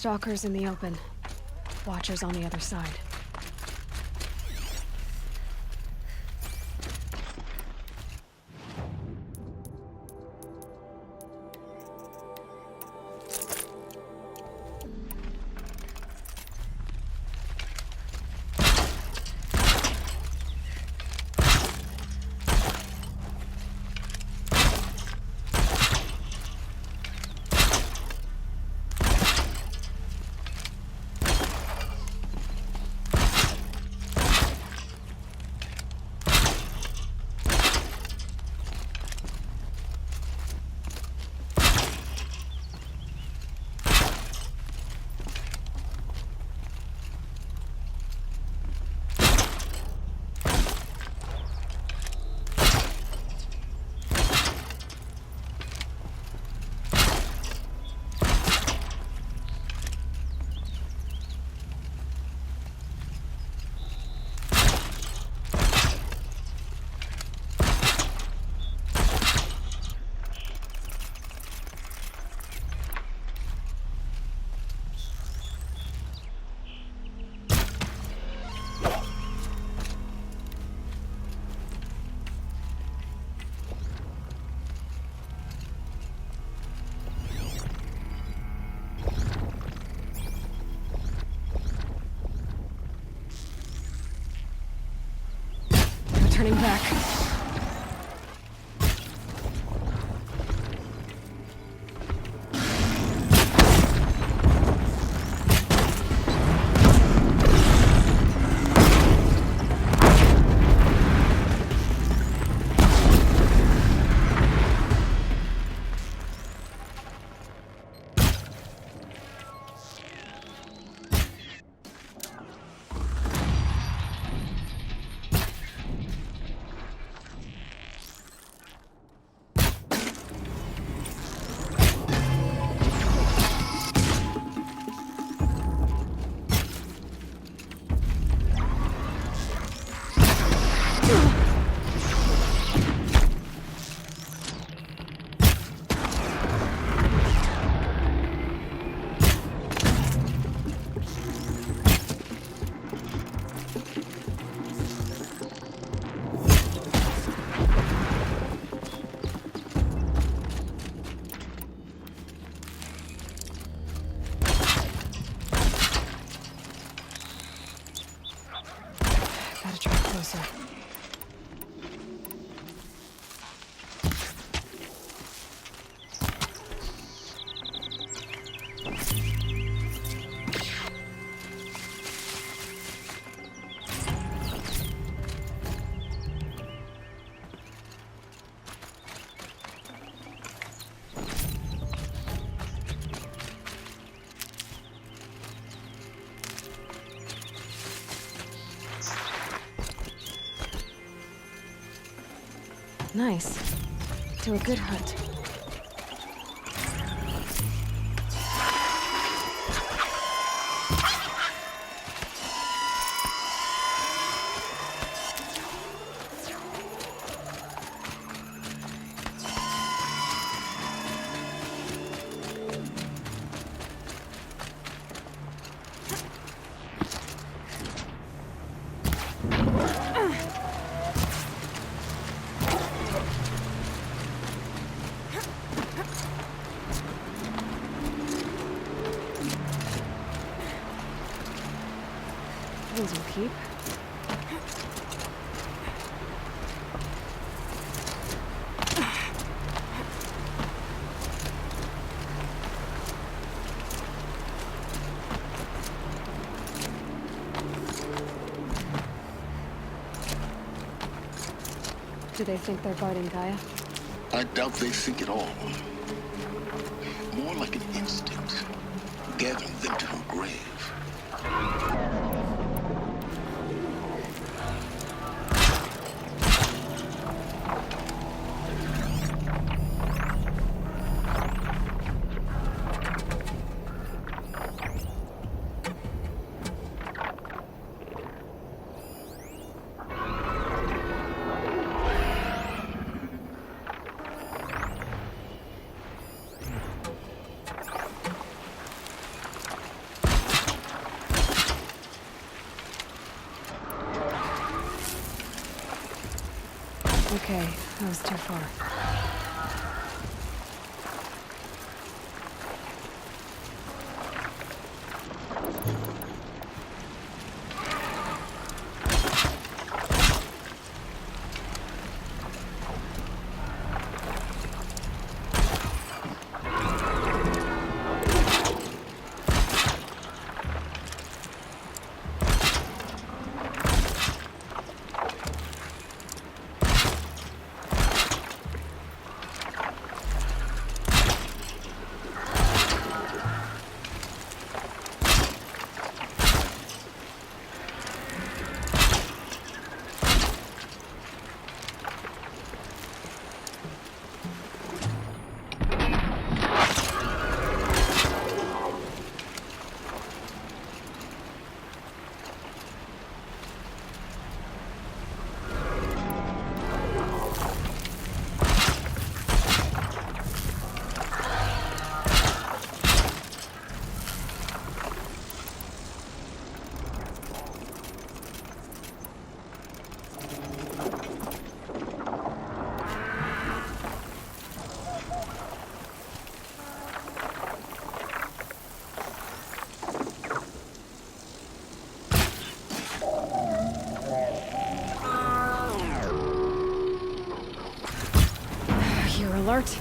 Stalkers in the open. Watchers on the other side. Turning back. Gotta try closer. Nice. Do a good hunt. These will keep. Do they think they're guarding Gaia? I doubt they think at all. More like an instinct, gathering them to her grave. Okay, that was too far. You're alert.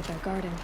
what they're guarding.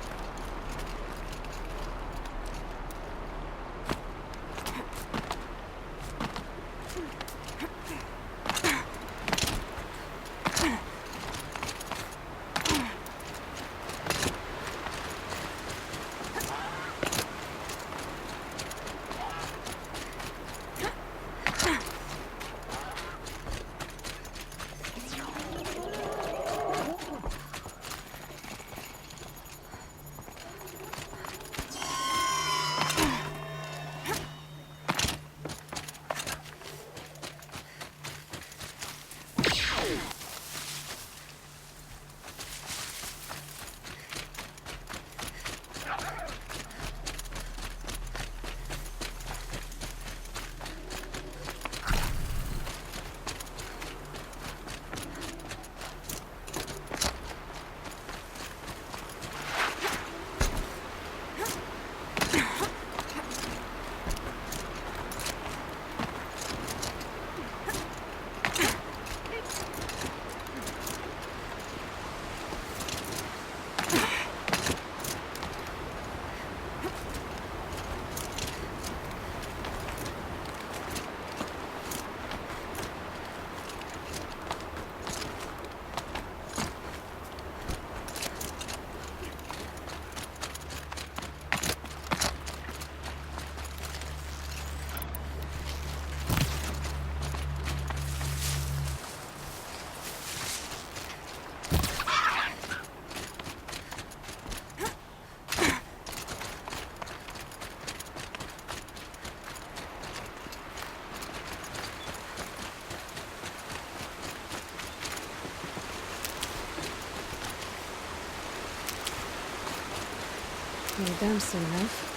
Need them soon enough.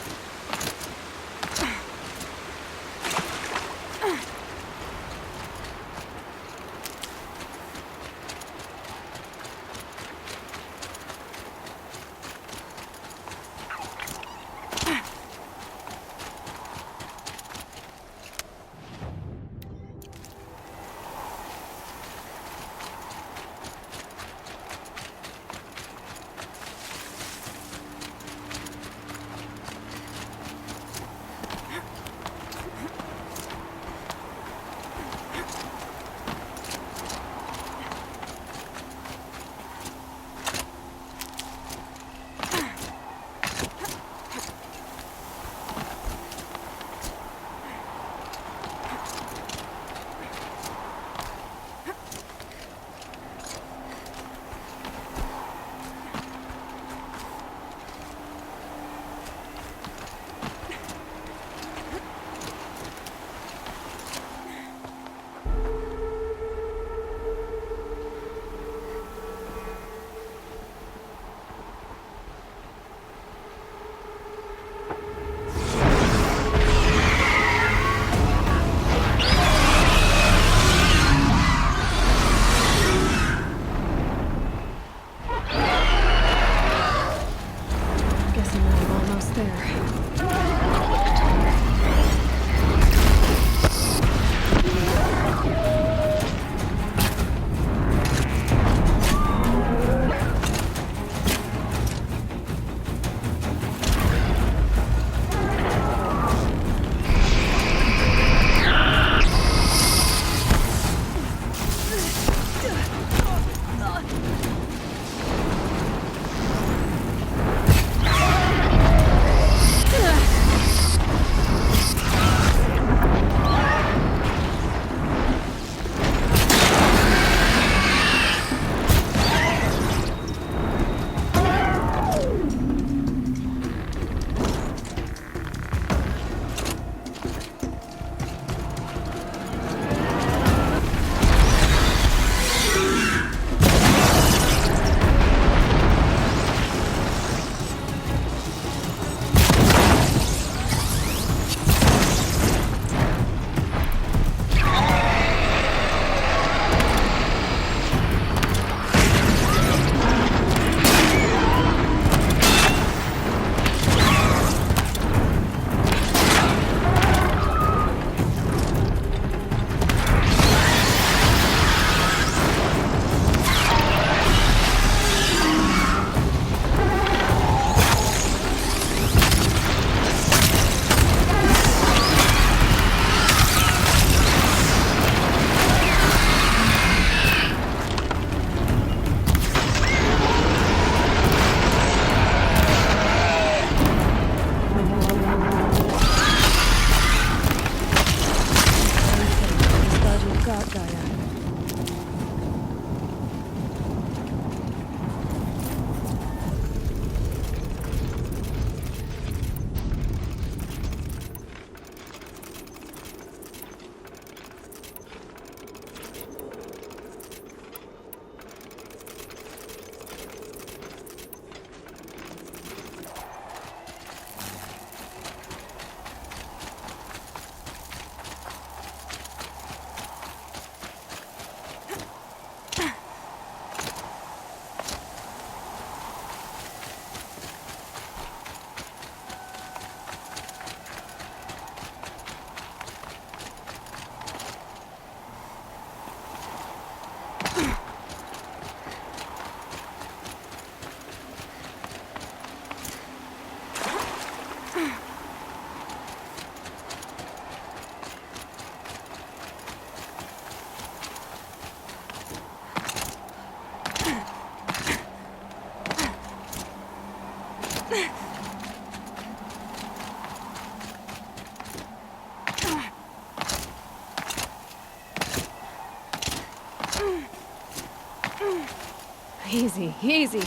Easy, easy.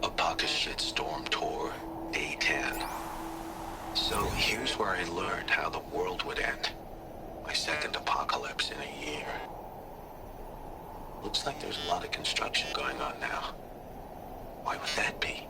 A pocket shitstorm tour, day 10. So here's where I learned how the world would end. My second apocalypse in a year. Looks like there's a lot of construction going on now. Why would that be?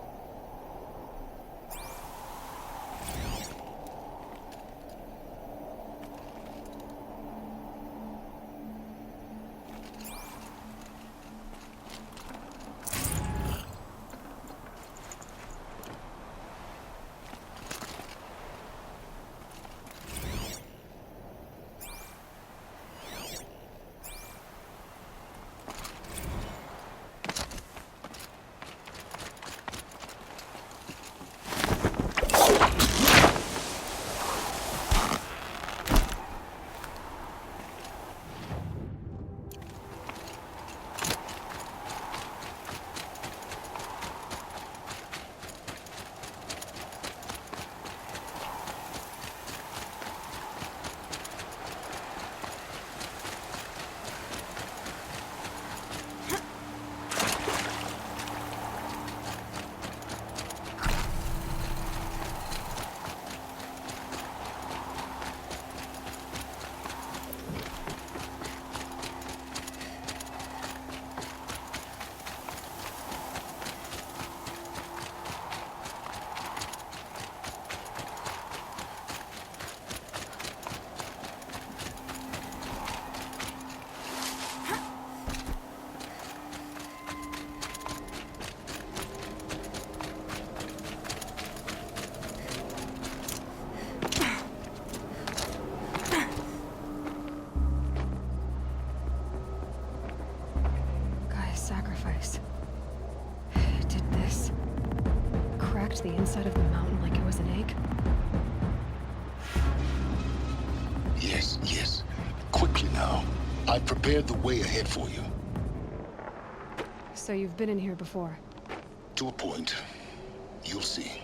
Sacrifice. It did this. Cracked the inside of the mountain like it was an egg. Yes, yes. Quickly now. I've prepared the way ahead for you. So you've been in here before? To a point. You'll see.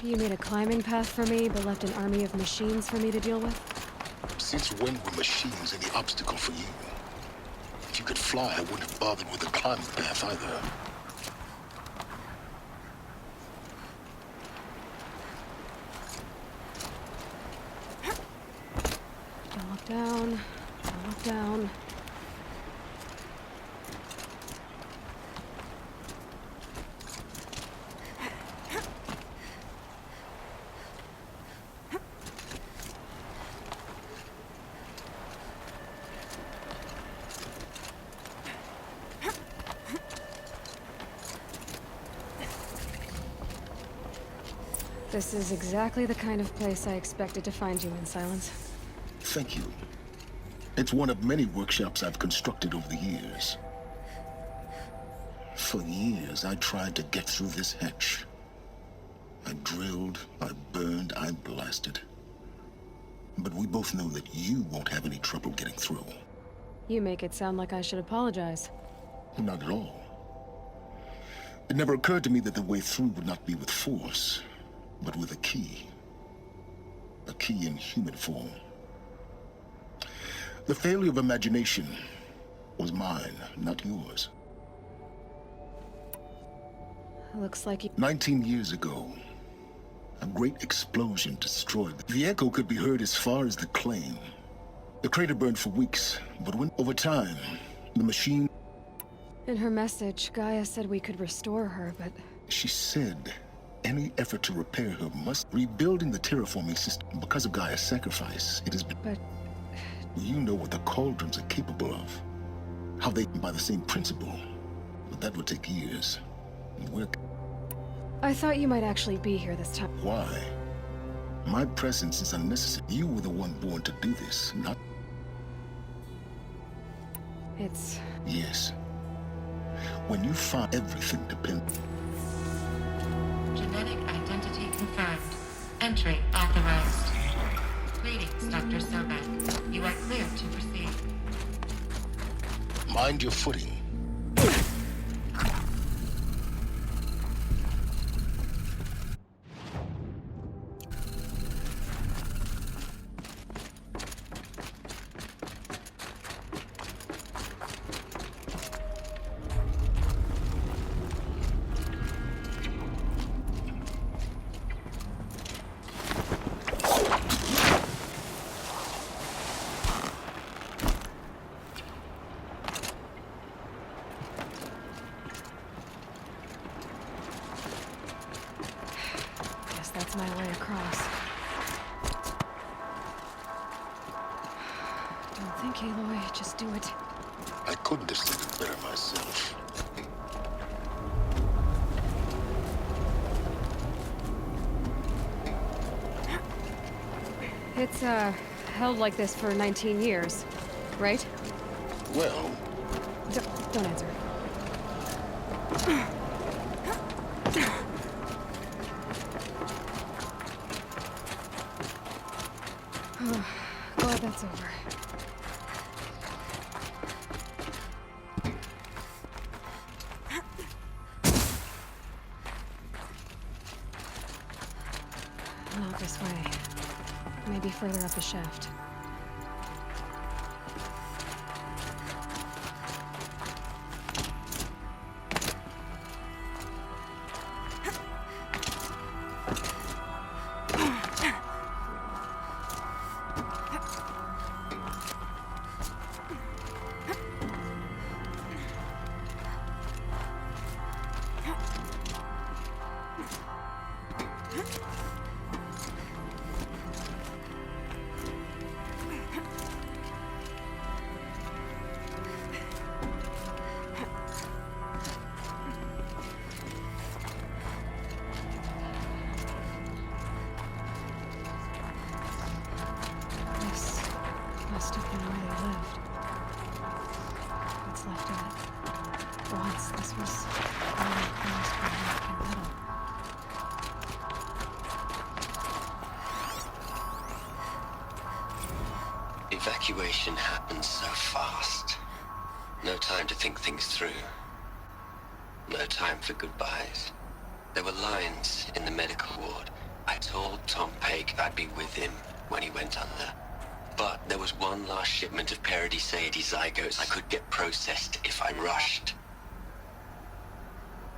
You made a climbing path for me, but left an army of machines for me to deal with? Since when were machines any obstacle for you? If you could fly, I wouldn't have bothered with the climbing path either. Don't look down. Don't look down. This is exactly the kind of place I expected to find you in, Silence. Thank you. It's one of many workshops I've constructed over the years. For years, I tried to get through this hatch. I drilled, I burned, I blasted. But we both know that you won't have any trouble getting through. You make it sound like I should apologize. Not at all. It never occurred to me that the way through would not be with force, but with a key. A key in human form. The failure of imagination was mine, not yours. Looks like you... 19 years ago, a great explosion destroyed. The echo could be heard as far as the claim. The crater burned for weeks, but over time, the machine... In her message, Gaia said we could restore her, but... She said any effort to repair her must... Rebuilding the terraforming system because of Gaia's sacrifice, it has been... But... You know what the cauldrons are capable of. How they... by the same principle. But that would take years. And we're... I thought you might actually be here this time. Why? My presence is unnecessary. You were the one born to do this, not... It's... Yes. When you find everything depends... Genetic identity confirmed. Entry authorized. Greetings, Dr. Sobek. You are clear to proceed. Mind your footing. That's my way across. Don't think, Aloy. Just do it. I couldn't have said it better myself. It's, held like this for 19 years, right? Well... Don't answer. Glad that's over. Not this way. Maybe further up the shaft. Must have been where they lived. What's left of it. Once this was all enclosed by rock and metal. Evacuation happened so fast. No time to think things through. No time for goodbyes. There were lines in the medical ward. I told Tom Pake I'd be with him when he went under. But there was one last shipment of Paradis-Saidi zygotes I could get processed if I rushed.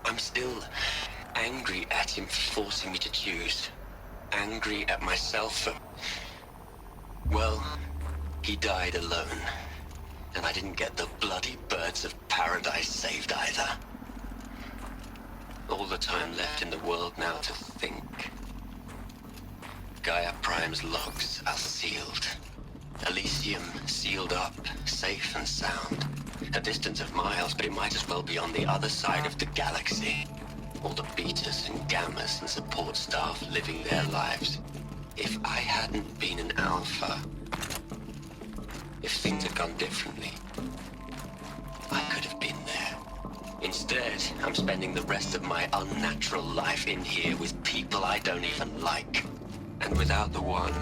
I'm still angry at him for forcing me to choose. Angry at myself for... Well, he died alone. And I didn't get the bloody birds of paradise saved either. All the time left in the world now to think. Gaia Prime's logs are sealed. Elysium sealed up, safe and sound. A distance of miles, but it might as well be on the other side of the galaxy. All the betas and gammas and support staff living their lives. If I hadn't been an alpha, if things had gone differently, I could have been there. Instead, I'm spending the rest of my unnatural life in here with people I don't even like. And without the one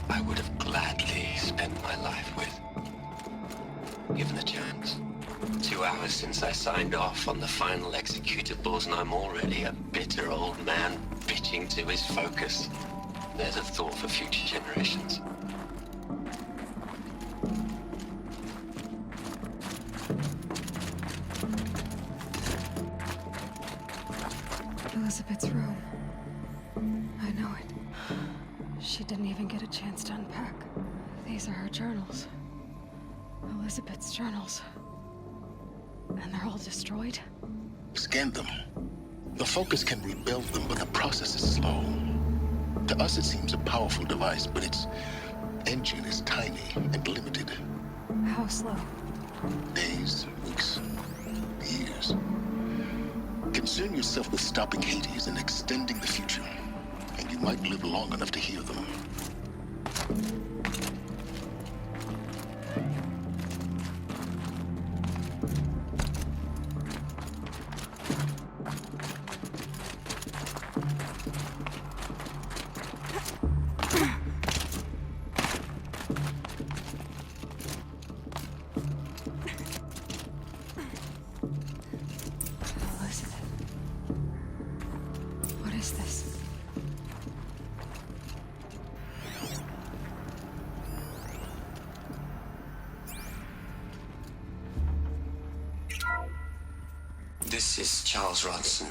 I would have gladly spent my life with. Given the chance. 2 hours since I signed off on the final executables, and I'm already a bitter old man bitching to his focus. There's a thought for future generations. Elizabeth's room. I know it. She didn't even get a chance to unpack. These are her journals. Elizabeth's journals. And they're all destroyed? Scan them. The Focus can rebuild them, but the process is slow. To us, it seems a powerful device, but its engine is tiny and limited. How slow? Days, weeks, years. Concern yourself with stopping Hades and extending the future, and you might live long enough to hear them. Elizabeth. What is this? This is Charles Ronson.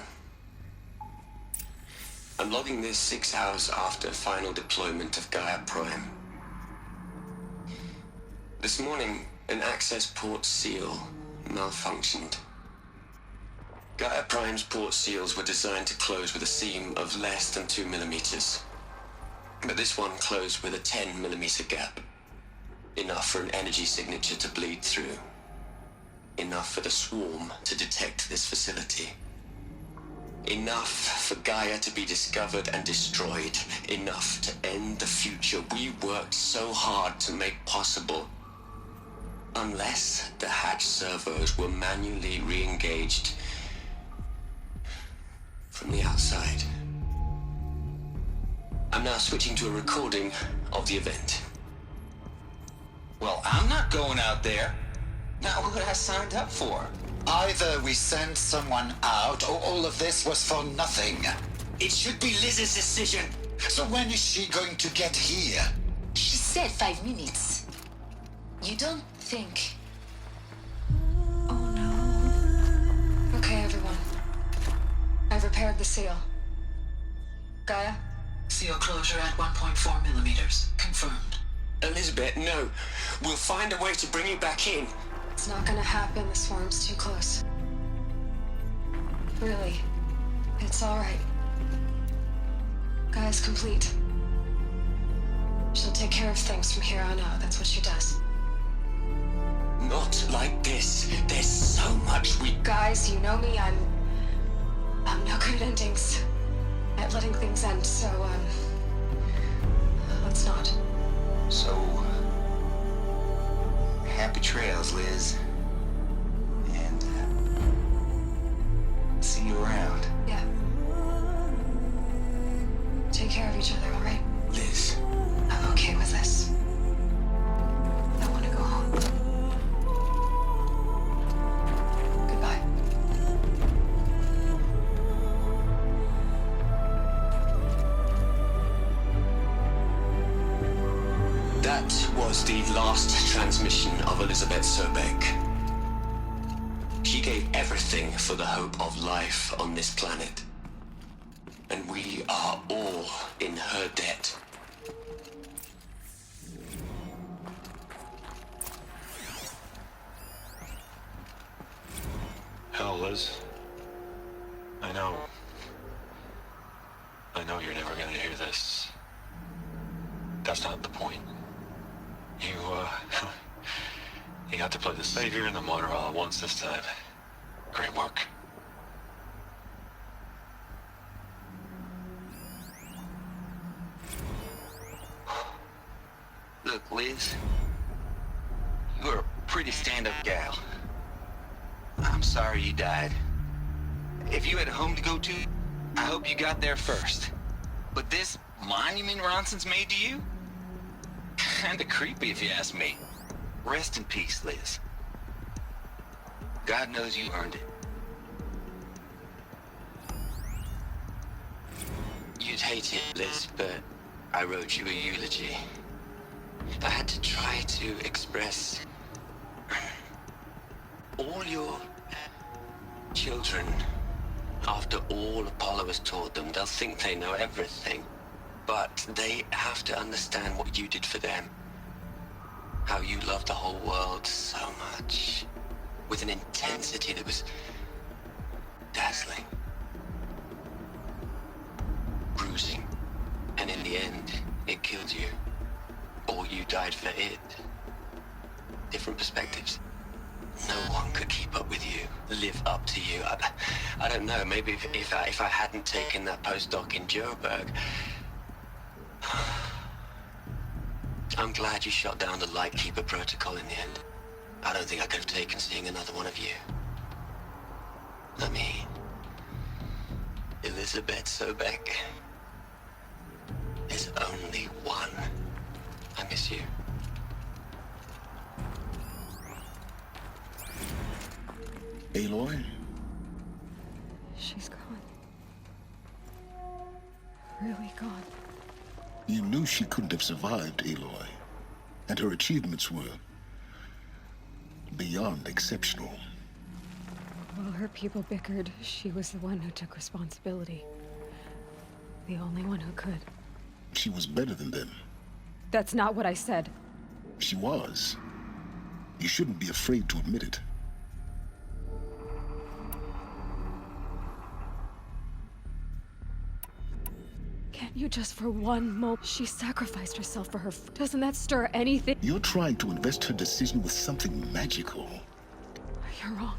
I'm logging this 6 hours after final deployment of Gaia Prime. This morning, an access port seal malfunctioned. Gaia Prime's port seals were designed to close with a seam of less than 2 millimeters. But this one closed with a 10 millimeter gap. Enough for an energy signature to bleed through. Enough for the swarm to detect this facility. Enough for Gaia to be discovered and destroyed. Enough to end the future we worked so hard to make possible. Unless the hatch servos were manually re-engaged from the outside. I'm now switching to a recording of the event. Well, I'm not going out there. Not what I signed up for. Either we send someone out, or all of this was for nothing. It should be Liz's decision. So when is she going to get here? She said 5 minutes. You don't think... Oh no. Okay, everyone. I've repaired the seal. Gaia? Seal closure at 1.4 millimeters. Confirmed. Elizabeth, no. We'll find a way to bring you back in. It's not gonna happen. The swarm's too close. Really. It's alright. Gaia's complete. She'll take care of things from here on out. That's what she does. Not like this. There's so much we... Guys, you know me. I'm no good at endings. At letting things end, so, let's not. So, happy trails, Liz. And, see you around. Yeah. Take care of each other, alright? Liz. I'm okay with this. I want to go home. Goodbye. That was the last transmission of Elizabeth Sobek. She gave everything for the hope of life on this planet. And we are all in her debt. Hell, Liz. I know you're never gonna hear this. That's not the point. You got to play the savior and the martyr all at once this time. Great work. Look, Liz. You're a pretty stand-up gal. I'm sorry you died. If you had a home to go to, I hope you got there first. But this monument Ronson's made to you? Kinda creepy if you ask me. Rest in peace, Liz. God knows you earned it. You'd hate it, Liz, but I wrote you a eulogy. I had to try to express all your children After all Apollo has taught them, they'll think they know everything. But they have to understand what you did for them. How you loved the whole world so much. With an intensity that was dazzling. Bruising. And in the end, it killed you. Or you died for it. Different perspectives. No one could keep up with you, live up to you. I don't know, maybe if I hadn't taken that postdoc in Joburg. I'm glad you shot down the Lightkeeper protocol in the end. I don't think I could have taken seeing another one of you. I mean, Elizabeth Sobek. There's only one. I miss you. Aloy? She's gone. Really gone. You knew she couldn't have survived, Aloy. And her achievements were beyond exceptional. While her people bickered, she was the one who took responsibility. The only one who could. She was better than them. That's not what I said. She was. You shouldn't be afraid to admit it. Can't you just for one moment? She sacrificed herself for her. Doesn't that stir anything? You're trying to invest her decision with something magical. You're wrong.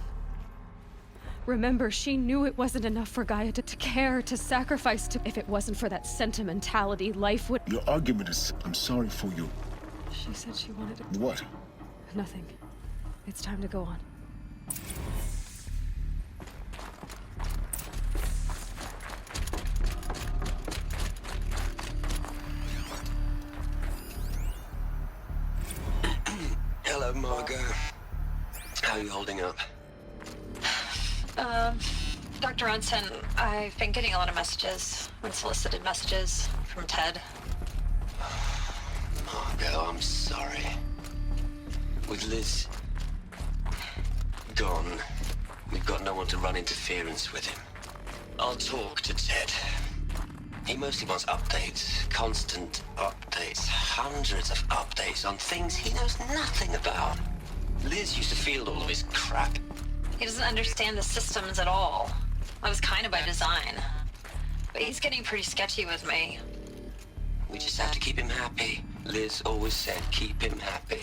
Remember, she knew it wasn't enough for Gaia to care, to sacrifice to... If it wasn't for that sentimentality, life would... Your argument is, I'm sorry for your... She said she wanted to... What? Nothing. It's time to go on. Hello, Margot. How are you holding up? Dr. Unson, I've been getting a lot of messages, unsolicited messages from Ted. Margot, I'm sorry. With Liz gone, we've got no one to run interference with him. I'll talk to Ted. He mostly wants updates, constant updates, hundreds of updates on things he knows nothing about. Liz used to field all of his crap. He doesn't understand the systems at all. That was kind of by design. But he's getting pretty sketchy with me. We just have to keep him happy. Liz always said keep him happy.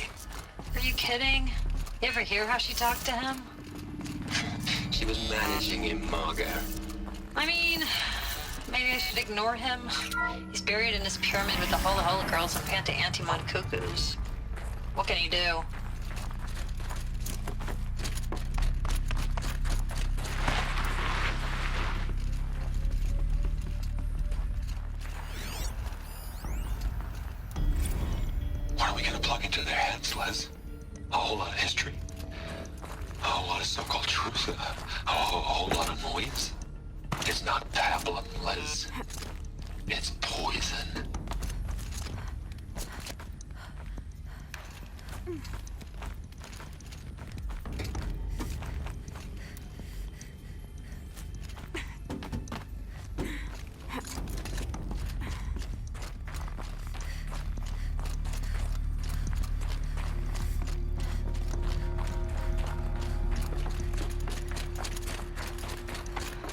Are you kidding? You ever hear how she talked to him? She was managing him, Margot. I mean, maybe I should ignore him. He's buried in his pyramid with the Hula Hula girls and Panta Antimon cuckoos. What can he do? What are we gonna plug into their heads, Les? A whole lot of history? A whole lot of so-called truth? A whole lot of noise? It's not pablum, Les. It's poison.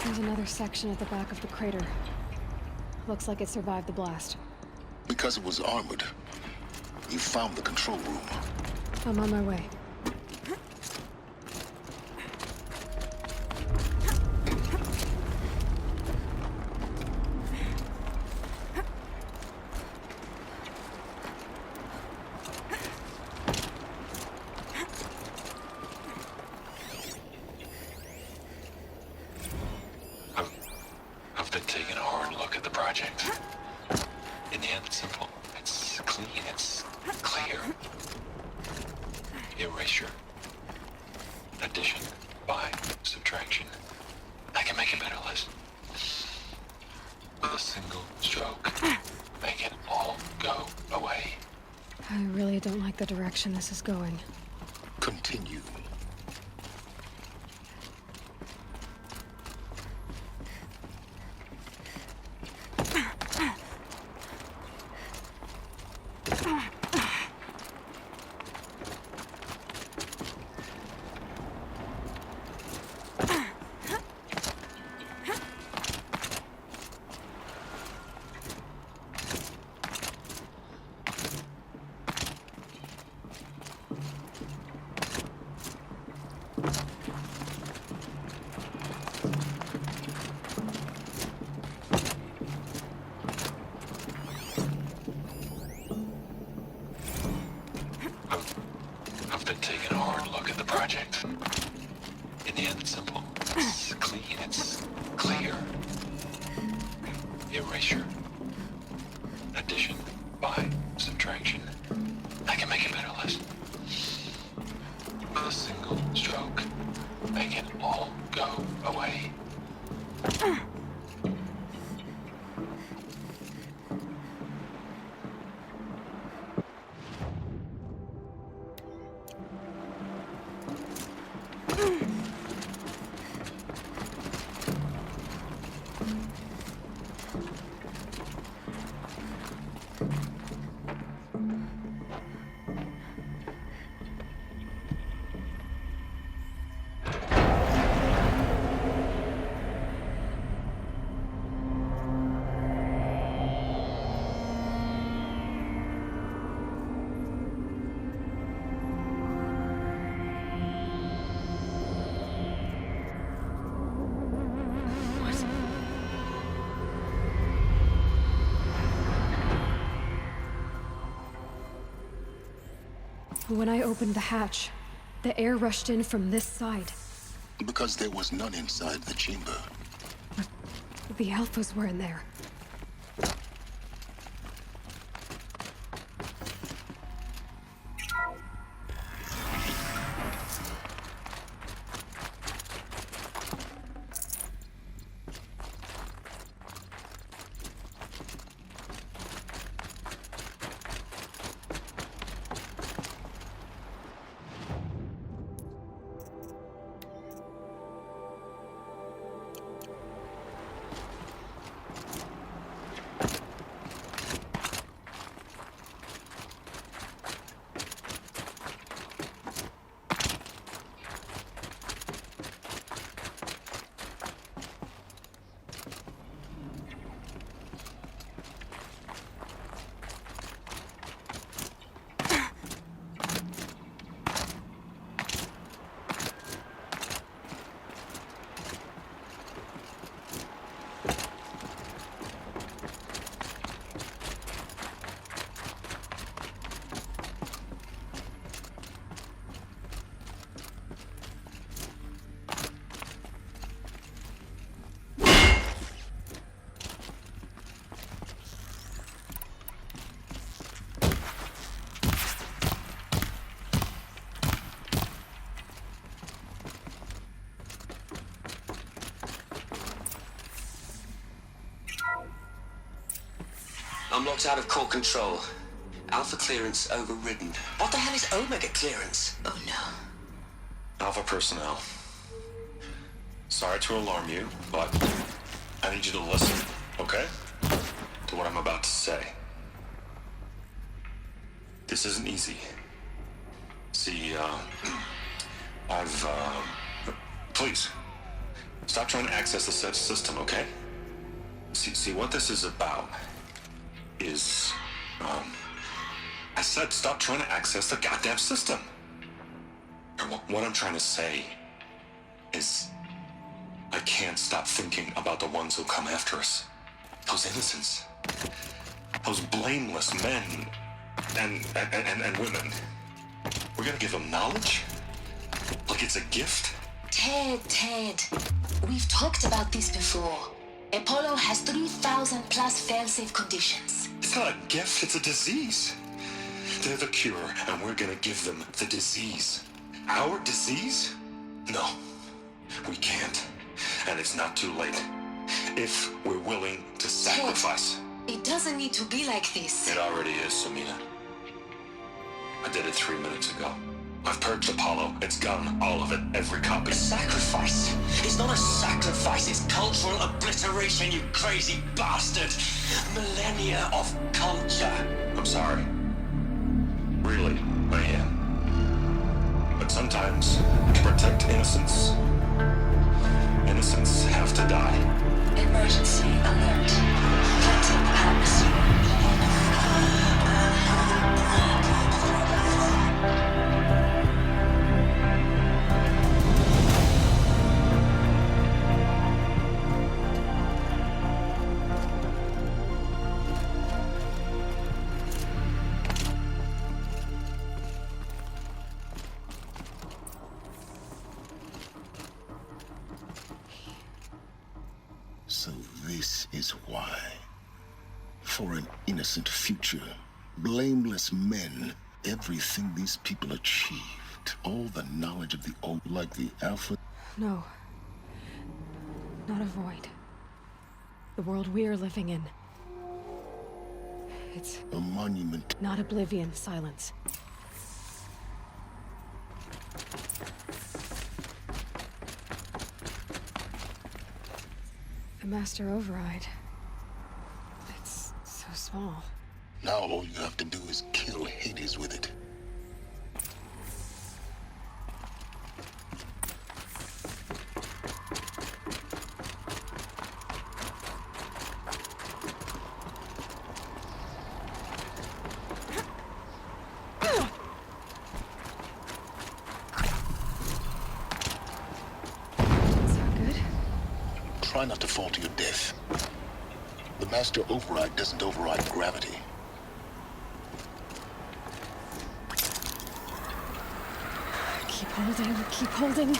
There's another section at the back of the crater. Looks like it survived the blast. Because it was armored. You found the control room. I'm on my way. I've been taking a hard look at the project. In the end, it's simple. It's clean. It's clear. Erasure. Addition. By. Subtraction. I can make it better, Liz. With a single stroke. Make it all go away. I really don't like the direction this is going. Continue. hard look at the project. In the end, it's simple. It's clean. It's clear. Erasure. Addition. By subtraction. I can make it better, Liz. With a single stroke. Make it all go away. When I opened the hatch, the air rushed in from this side. Because there was none inside the chamber. The Alphas were in there. I'm locked out of core control. Alpha clearance overridden. What the hell is Omega clearance? Oh no. Alpha personnel. Sorry to alarm you, but I need you to listen, okay? To what I'm about to say. This isn't easy. See, please, stop trying to access the said system, okay? See, what this is about is, I said stop trying to access the goddamn system. And what I'm trying to say is, I can't stop thinking about the ones who come after us. Those innocents. Those blameless men and women. We're gonna give them knowledge? Like it's a gift? Ted. We've talked about this before. Apollo has 3,000 plus fail-safe conditions. It's not a gift, it's a disease. They're the cure, and we're gonna give them the disease. Our disease? No, we can't. And it's not too late. If we're willing to sacrifice. Ted, it doesn't need to be like this. It already is, Samina. I did it 3 minutes ago. I've purged Apollo. It's gone, all of it, every copy. A sacrifice? It's not a sacrifice, it's cultural obliteration, you crazy bastard! Millennia of culture! I'm sorry. Really, I am. But sometimes, to protect innocence, innocents have to die. Emergency alert. Cutting atmosphere. So this is why. For an innocent future, blameless men, everything these people achieved, all the knowledge of the old, like the Alpha. No. Not a void. The world we're living in. It's A monument. not oblivion, silence. The Master Override. It's so small. Now all you have to do is kill Hades with it. Try not to fall to your death. The Master Override doesn't override gravity. Keep holding, keep holding.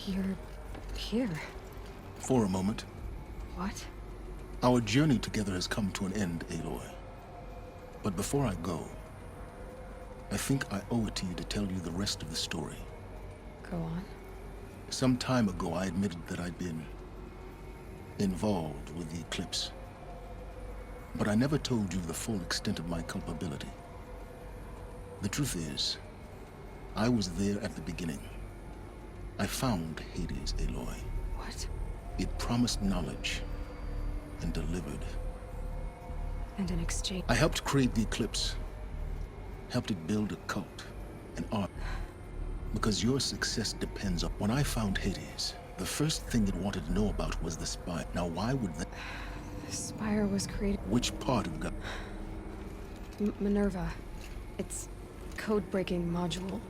You're here. For a moment. What? Our journey together has come to an end, Aloy. But before I go, I think I owe it to you to tell you the rest of the story. Go on. Some time ago, I admitted that I'd been involved with the eclipse. But I never told you the full extent of my culpability. The truth is, I was there at the beginning. I found Hades, Aloy. What? It promised knowledge and delivered. And in exchange... I helped create the eclipse. Helped it build a cult, an art. Because your success depends on... When I found Hades, the first thing it wanted to know about was the spire. Now why would that... The spire was created... Which part of God? Minerva. It's code-breaking module.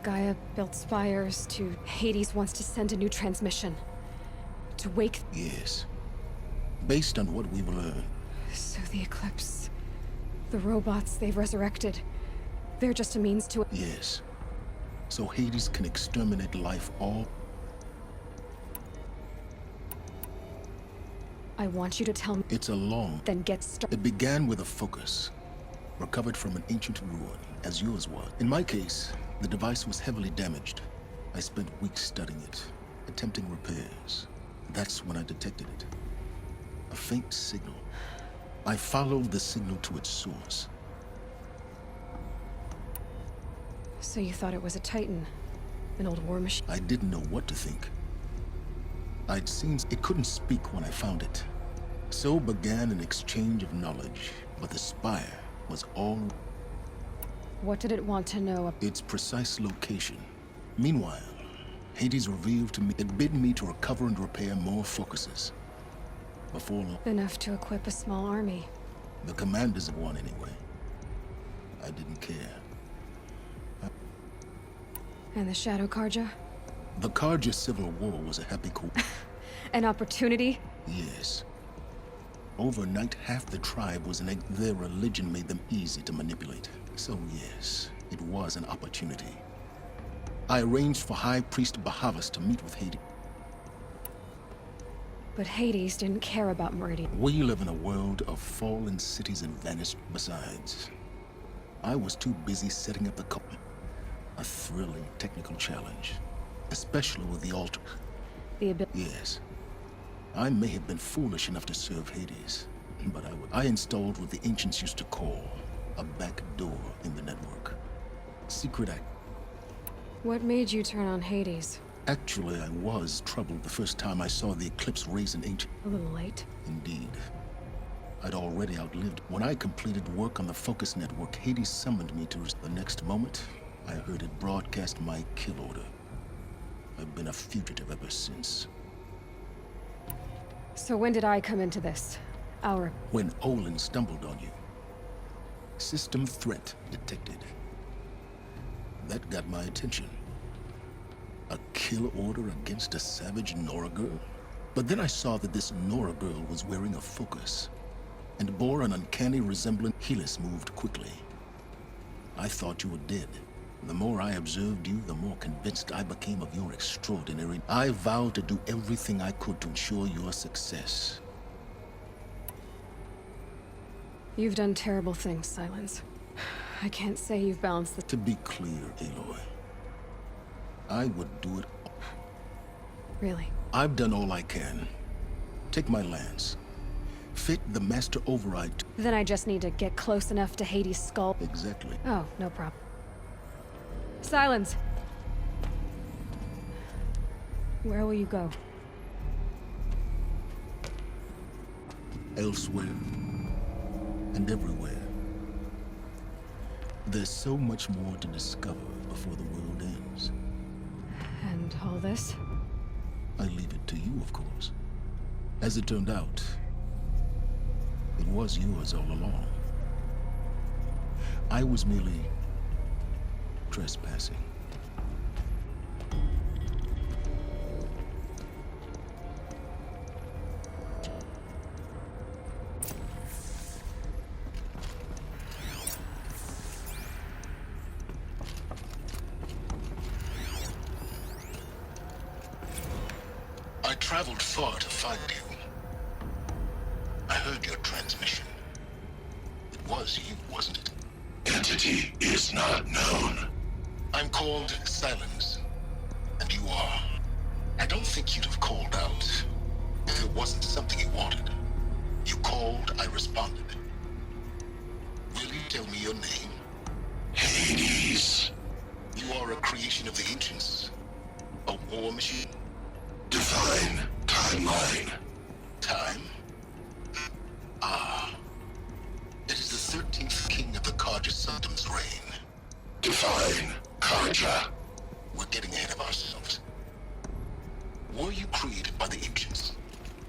Gaia built spires to... Hades wants to send a new transmission. To wake... Yes. Based on what we've learned. So the Eclipse... The robots they've resurrected... They're just a means to... Yes. So Hades can exterminate life all... I want you to tell me... It's a long... Then get started. It began with a focus. Recovered from an ancient ruin, as yours was. In my case, the device was heavily damaged. I spent weeks studying it, attempting repairs. That's when I detected it. A faint signal. I followed the signal to its source. So you thought it was a Titan? An old war machine? I didn't know what to think. I'd seen it couldn't speak when I found it. So began an exchange of knowledge, but the spire was all... What did it want to know? Its precise location. Meanwhile, Hades revealed to me it bid me to recover and repair more focuses. Before long... Enough to equip a small army. The commanders of one, anyway. I didn't care. And the Shadow Karja? The Karja Civil War was a happy An opportunity? Yes. Overnight, half the tribe was their religion made them easy to manipulate. So yes, it was an opportunity. I arranged for High Priest Bahavas to meet with Hades. But Hades didn't care about Meridian. We live in a world of fallen cities and vanished. Besides, I was too busy setting up the couple. A thrilling technical challenge, especially with the altar. The ability. Yes. I may have been foolish enough to serve Hades, but I installed what the ancients used to call a back door in the network. Secret act. What made you turn on Hades? Actually, I was troubled the first time I saw the eclipse raise an ancient. A little late. Indeed. I'd already outlived. When I completed work on the Focus Network, Hades summoned me to the next moment. I heard it broadcast my kill order. I've been a fugitive ever since. So when did I come into this? When Olin stumbled on you. System threat detected. That got my attention. A kill order against a savage Nora girl? But then I saw that this Nora girl was wearing a focus and bore an uncanny resemblance. Helis moved quickly. I thought you were dead. The more I observed you, the more convinced I became of your extraordinary. I vowed to do everything I could to ensure your success. You've done terrible things, Silence. I can't say you've balanced the... To be clear, Aloy, I would do it. Really? I've done all I can. Take my lance. Fit the master override. Then I just need to get close enough to Hades' skull. Exactly. Oh, no problem. Silence! Where will you go? Elsewhere. And everywhere. There's so much more to discover before the world ends. And all this? I leave it to you, of course. As it turned out, it was yours all along. I was merely trespassing. I traveled far to find you. I heard your transmission. It was you, wasn't it? Entity is not known. I'm called Silence, and you are. I don't think you'd have called out if it wasn't something you wanted. You called, I responded. Will you tell me your name? Hades. You are a creation of the ancients. A war machine. Define timeline. Time? Ah. It is the 13th king of the Karja Sanctum's reign. Define Karja. We're getting ahead of ourselves. Were you created by the ancients?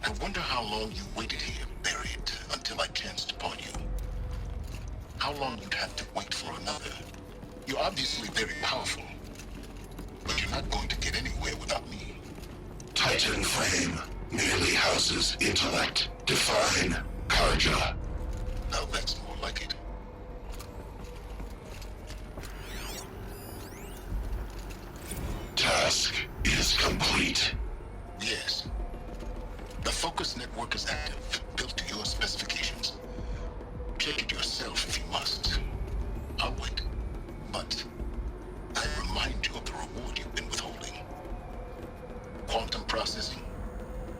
I wonder how long you waited here, buried, until I chanced upon you. How long you'd have to wait for another. You're obviously very powerful, but you're not going to get anywhere without me. Titan frame merely houses intellect. Define Karja. Now that's more like it. Task is complete. Yes. The Focus Network is active, built to your specifications. Check it yourself if you must. I'll wait. But I remind you of the reward you've been withholding. Quantum processing.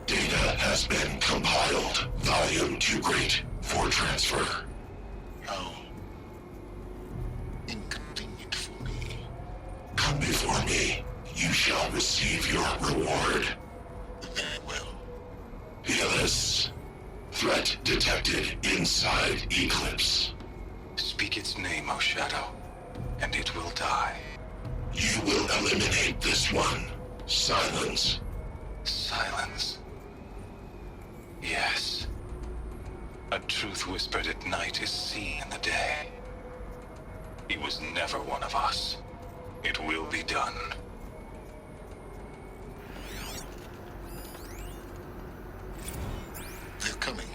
Data has been compiled. Volume too great for transfer. How inconvenient for me. Come before me. You shall receive your reward. Very well. Helis. Threat detected inside Eclipse. Speak its name, O Shadow, and it will die. You will eliminate this one. Silence. Silence. Yes. A truth whispered at night is seen in the day. He was never one of us. It will be done. They're coming.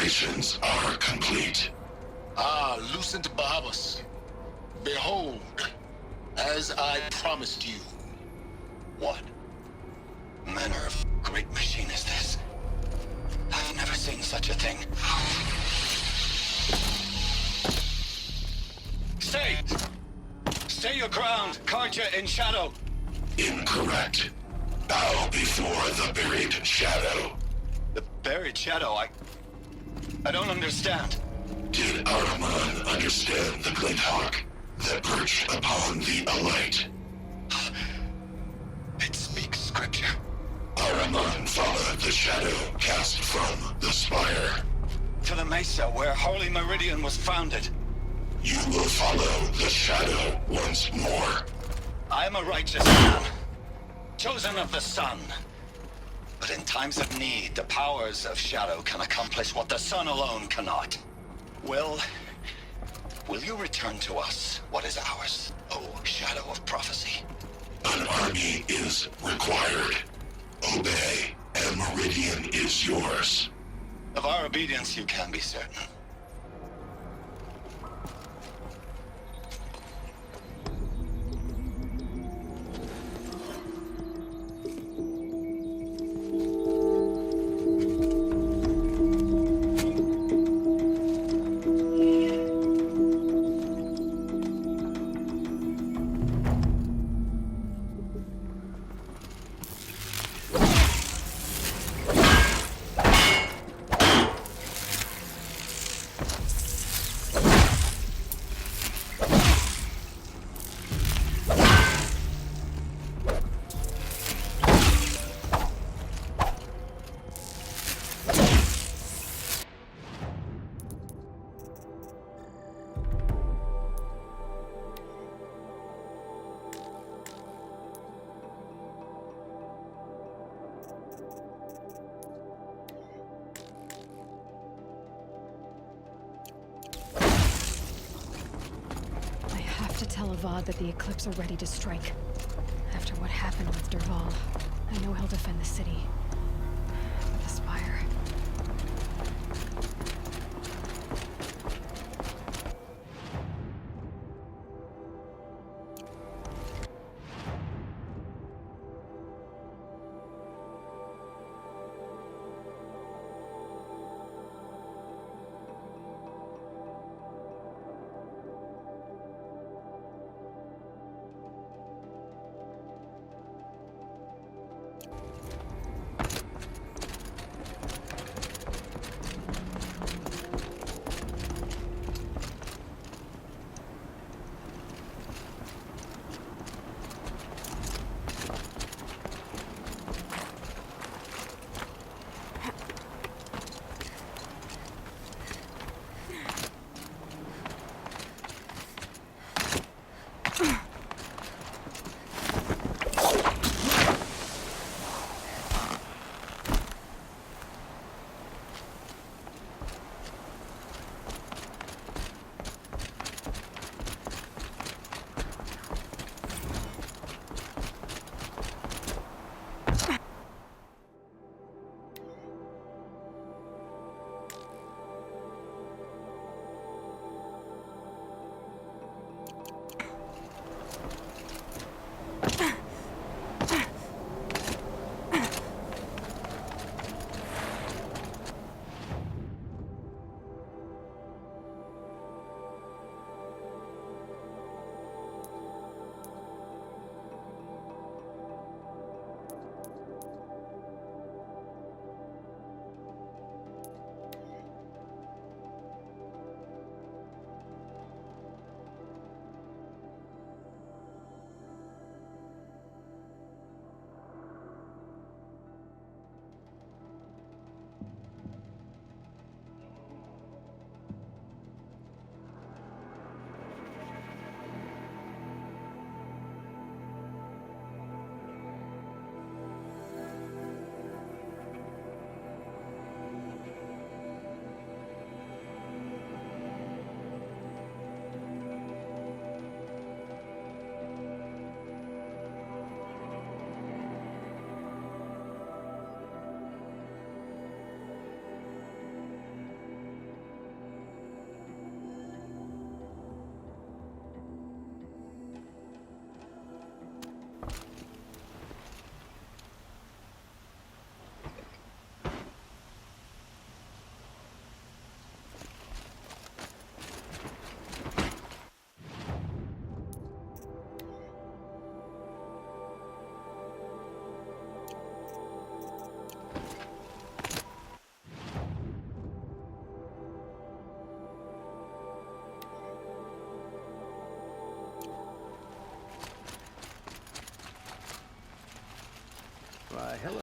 Preparations are complete. Ah, Lucent Bahavas. Behold, as I promised you. What manner of great machine is this? I've never seen such a thing. Stay! Stay your ground, Karja in shadow! Incorrect. Bow before the buried shadow. The buried shadow, I don't understand. Did Araman understand the glint hawk that perched upon the alight? It speaks scripture. Araman followed the shadow cast from the spire. To the mesa where Holy Meridian was founded. You will follow the shadow once more. I am a righteous man, chosen of the sun. But in times of need, the powers of shadow can accomplish what the sun alone cannot. Will you return to us what is ours, O shadow of prophecy? An army is required. Obey, and Meridian is yours. Of our obedience you can be certain. Tell Avad that the Eclipse are ready to strike. After what happened with Derval, I know he'll defend the city.